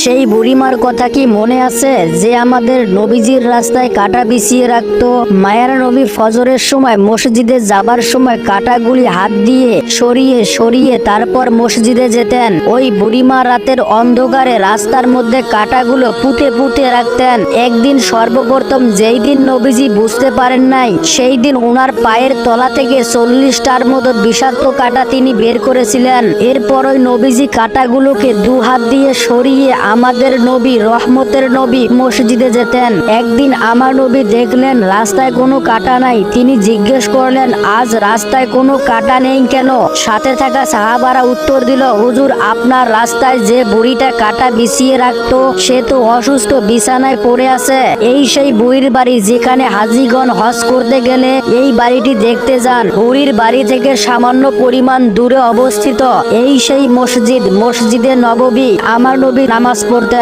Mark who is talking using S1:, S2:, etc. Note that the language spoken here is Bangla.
S1: সেই বুড়িমার কথা কি মনে আছে যে আমাদের নবীজির রাস্তায় কাঁটা বিছিয়ে রাখতো? মায়ের নবী ফজরের সময় মসজিদে যাবার সময় কাঁটাগুলি হাত দিয়ে সরিয়ে সরিয়ে তারপর মসজিদে যেতেন। ওই বুড়িমা রাতের অন্ধকারে রাস্তার মধ্যে কাঁটাগুলো পুঁতে পুঁতে রাখতেন। একদিন সর্বপ্রথম যেই দিন নবীজি বুঝতে পারেন নাই, সেই দিন ওনার পায়ের তলা থেকে 40টার মতো বিষাক্ত কাঁটা তিনি বের করেছিলেন। এরপর ওই নবীজি কাঁটাগুলোকে দু হাত দিয়ে সরিয়ে আমাদের নবী, রহমতের নবী মসজিদে যেতেন। একদিন আমার নবী দেখলেন রাস্তায় কোনো কাঁটা নাই। তিনি জিজ্ঞেস করলেন, আজ রাস্তায় কোনো কাঁটা নেই কেন? সাথে থাকা সাহাবারা উত্তর দিল, হুজুর, আপনার রাস্তায় যে বুড়িটা কাঁটা বিছিয়ে রাখতো সে তো অসুস্থ, বিছানায় পড়ে আছে। এই সেই বুড়ির বাড়ি যেখানে হাজিগণ হজ করতে গেলে এই বাড়িটি দেখতে যান। বুড়ির বাড়ি থেকে সামান্য পরিমাণ দূরে অবস্থিত এই সেই মসজিদ, মসজিদে নববী। আমার নবী নামাজ পড়তে